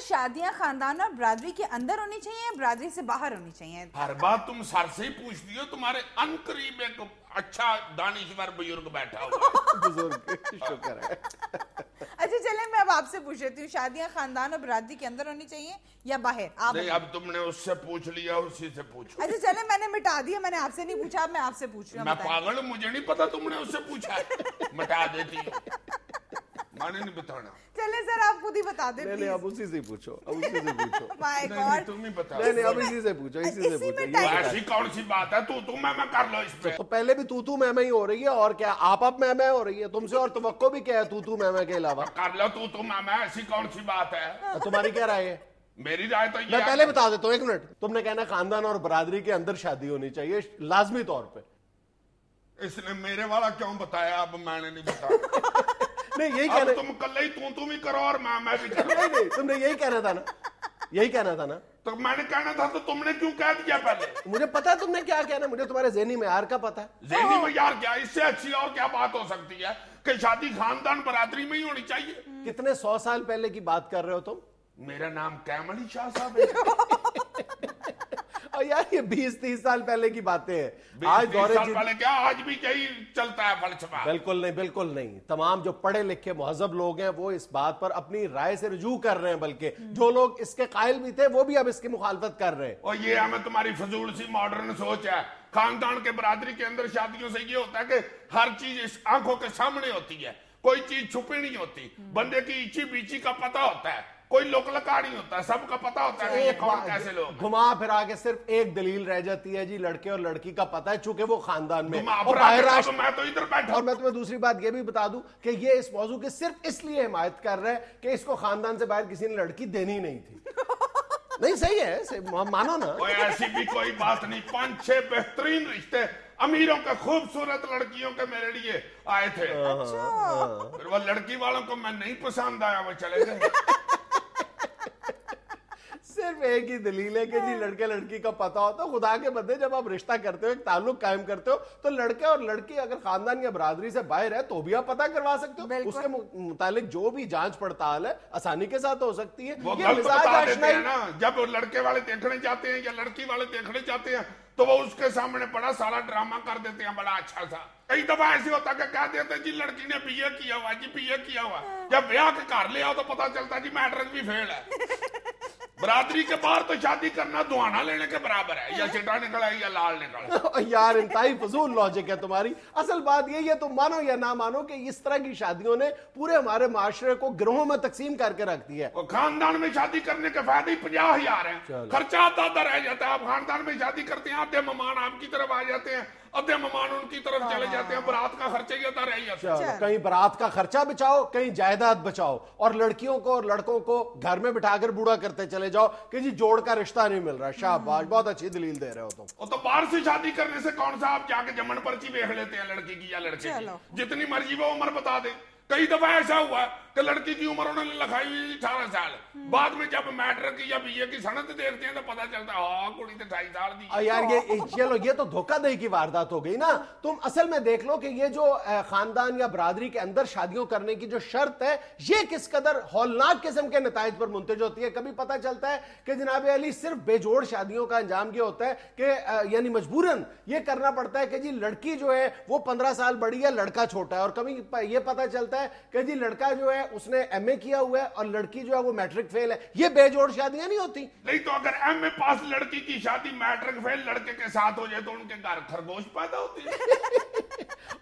شادیاں خاندان اور برادری کے اندر ہونی چاہیے یا برادری سے باہر ہونی چاہیے؟ ہر بات تم سر سے ہی پوچھتی ہو، تمہارے ان قریب ایک اچھا دانشور بزرگ بیٹھا ہوا بزرگ شکر ہے. اچھا چلیں میں اب آپ سے پوچھ لیتی ہوں، شادیاں خاندان اور برادری کے اندر ہونی چاہیے یا باہر؟ آپ نہیں، اب تم نے اس سے پوچھ لیا، اسی سے پوچھو. اچھا چلیں میں نے مٹا دیا، میں نے آپ سے نہیں پوچھا، اب میں آپ سے پوچھ رہی ہوں. میں پاگل ہوں، مجھے نہیں پتا تم نے اس سے پوچھا ہے، مٹا دیتی ہو، میں نے نہیں بتانا. چلیں سر آپ خود ہی بتا دیں. نہیں اب اسی سے پوچھو، اب اسی سے پوچھو. نہیں تم ہی بتا. نہیں اب اسی سے پوچھو، اسی سے پوچھو. ایسی کون سی بات ہے تو میں کر لو اس پہ. تو پہلے بھی تو میں ہی ہو رہی ہے، اور کیا آپ میں ہو رہی ہے؟ تم سے اور توقع بھی کیا ہے تو میں کے علاوہ؟ کر لو تو میں ایسی کون سی بات ہے؟ تمہاری کیا رائے ہے؟ میری رائے تو یہ میں پہلے بتا دیتا ہوں، ایک منٹ. تم نے کہنا خاندان اور برادری کے اندر شادی ہونی چاہیے لازمی طور پہ. اس نے میرے والا کیوں بتایا؟ اب میں نے نہیں بتایا. نہیں یہی کہنا، تم کل ہی تم ہی کرو اور میں بھی کروں. نہیں تم نے یہی کہنا تھا نا، یہی کہنا تھا نا. تو میں نے کہنا تھا تو تم نے کیوں کہہ دیا پہلے؟ مجھے پتا ہے تم نے کیا کہنا، مجھے تمہارے ذہنی معیار کا پتا ہے. ذہنی معیار کیا؟ اس سے اچھی اور کیا بات ہو سکتی ہے کہ شادی خاندان برادری میں ہی ہونی چاہیے. کتنے 100 سال پہلے کی بات کر رہے ہو تم؟ میرا نام کیمل علی شاہ صاحب ہے. اور یار یہ 20-30 سال پہلے کی باتیں ہیں. 20 سال پہلے کیا آج بھی یہی چلتا ہے فلسفہ؟ بالکل نہیں، بالکل نہیں. تمام جو پڑھے لکھے مہذب لوگ ہیں وہ اس بات پر اپنی رائے سے رجوع کر رہے ہیں، بلکہ جو لوگ اس کے قائل بھی تھے وہ بھی اب اس کی مخالفت کر رہے ہیں. اور یہ ہمیں تمہاری فضول سی ماڈرن سوچ ہے. خاندان کے برادری کے اندر شادیوں سے یہ ہوتا ہے کہ ہر چیز اس آنکھوں کے سامنے ہوتی ہے، کوئی چیز چھپی نہیں ہوتی. بندے کی ایچی بیچی کا پتہ ہوتا ہے، کوئی لوک لکا نہیں ہوتا، سب کا پتہ ہوتا ہے کہ یہ کون کیسے لوگ. گھما پھرا کے صرف ایک دلیل رہ جاتی ہے جی لڑکے اور لڑکی کا پتہ ہے، چونکہ وہ خاندان میں. میں تو ادھر بیٹھا. اور میں تمہیں دوسری بات یہ بھی بتا دوں کہ یہ اس موضوع کی صرف اس لیے حمایت کر رہے ہیں کہ اس کو خاندان سے باہر کسی نے لڑکی دینی نہیں تھی. نہیں صحیح ہے، مانو نا. ایسی بھی کوئی بات نہیں. 5-6 بہترین رشتے امیروں کے خوبصورت لڑکیوں کے میرے لیے آئے تھے. پھر وہ لڑکی والوں کو میں نہیں پسند آیا، وہ چلے گئے. صرف ایک ہی دلیل ہے کہ جی لڑکے لڑکی کا پتہ ہوتا. خدا کے بندے جب آپ رشتہ کرتے ہو، ایک تعلق قائم کرتے ہو، تو لڑکے اور لڑکی اگر خاندان یا برادری سے باہر ہے تو بھی آپ پتہ کروا سکتے ہو. اس کے متعلق جو بھی جانچ پڑتال ہے آسانی کے ساتھ ہو سکتی ہے. وہ غلط بتا دیتے ہیں نا. جب لڑکے والے دیکھنے جاتے ہیں یا لڑکی والے دیکھنے جاتے ہیں تو وہ اس کے سامنے بڑا سارا ڈرامہ کر دیتے ہیں، بڑا اچھا سا. کئی دفعہ ایسی ہوتا کہ کہہ دیتے ہیں جی لڑکی نے بی اے کیا ہوا، جی بی اے کیا ہوا. جب بیاہ کے گھر لے آؤ تو پتا چلتا جی میٹرک بھی فیل ہے. برادری کے باہر تو شادی کرنا دعانا لینے کے برابر ہے، یا چٹا نکلا یا لال نکلا. یار انتہائی فضول لاجک ہے تمہاری. اصل بات یہی ہے، تم مانو یا نہ مانو، کہ اس طرح کی شادیوں نے پورے ہمارے معاشرے کو گروہوں میں تقسیم کر کے رکھ دیا ہے. خاندان میں شادی کرنے کے فائدے 50,000 ہیں، خرچہ آدھا رہ جاتا ہے. آپ خاندان میں شادی کرتے ہیں، آدھے مہمان آپ کی طرف آ جاتے ہیں، آدھے مہمان ان کی طرف چلے جاتے ہیں. برات کا خرچہ ہی آتا رہ جاتا ہے. کہیں برات کا خرچہ بچاؤ، کہیں جائیداد بچاؤ، اور لڑکیوں کو اور لڑکوں کو گھر میں بٹھا کر بوڑھا کرتے چلے جاؤ کہ جی جوڑ کا رشتہ نہیں مل رہا. شاباش، بہت اچھی دلیل دے رہے ہو تم. وہ تو باہر سے شادی کرنے سے کون سا آپ جا کے جمن پرچی دیکھ لیتے ہیں لڑکی کی یا لڑکے کی، جتنی مرضی وہ عمر بتا دیں. کئی دفعہ ایسا ہوا کہ لڑکی کی عمر انہوں نے لکھائی ہوئی 18 سال، بعد میں جب میٹرک کی یا بی اے کی سند دیکھتے ہیں تو پتا چلتا ہے ہاں کڑی تو 28 سال دی. یار یہ چلو یہ تو دھوکہ دہی کی واردات ہو گئی نا. تم اصل میں دیکھ لو کہ یہ جو خاندان یا برادری کے اندر شادیوں کرنے کی جو شرط ہے، یہ کس قدر ہولناک قسم کے نتائج پر منتج ہوتی ہے. کبھی پتا چلتا ہے کہ جناب علی صرف بے جوڑ شادیوں کا انجام یہ ہوتا ہے کہ یعنی مجبوراً یہ کرنا پڑتا ہے کہ جی لڑکی جو ہے وہ 15 سال بڑی ہے، لڑکا چھوٹا ہے. اور کبھی یہ پتا چلتا ہے کہ جی لڑکا جو ہے اس نے ایم اے کیا ہوا ہے اور لڑکی جو ہے وہ میٹرک فیل ہے. یہ بے جوڑ شادیاں نہیں ہوتی. نہیں تو اگر ایم اے پاس لڑکی کی شادی میٹرک فیل لڑکے کے ساتھ ہو جائے تو ان کے گھر خرگوش پیدا ہوتی ہے.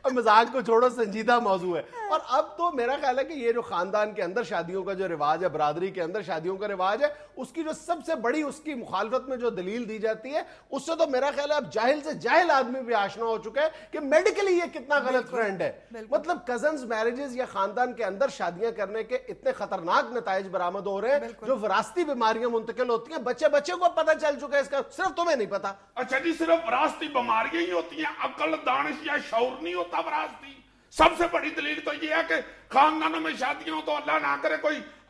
اور مزاق کو چھوڑو، سنجیدہ موضوع ہے. اور اب تو میرا خیال ہے کہ یہ جو خاندان کے اندر شادیوں کا جو رواج ہے، برادری کے اندر شادیوں کا رواج ہے، اس کی جو سب سے بڑی اس کی مخالفت میں جو دلیل دی جاتی ہے، اس سے تو میرا خیال ہے اب جاہل سے جاہل آدمی بھی آشنا ہو چکا ہے کہ میڈیکلی یہ کتنا غلط ٹرینڈ ہے. مطلب کزنز میرجز یا خاندان کے اندر شادیاں کرنے کے اتنے خطرناک نتائج برآمد ہو رہے ہیں جو وراثتی بیماریاں منتقل ہوتی ہیں. بچے کو پتہ چل چکا ہے اس کا، صرف تمہیں نہیں پتا. اچھا جی، صرف وراثتی بیماریاں ہی ہوتی ہیں، عقل دانش یا شعور نہیں ہوتا وراثتی؟ سب سے بڑی دلیل تو یہ ہے کہ خاندانوں میں شادیاں ہو تو اللہ نہ کرے کوئی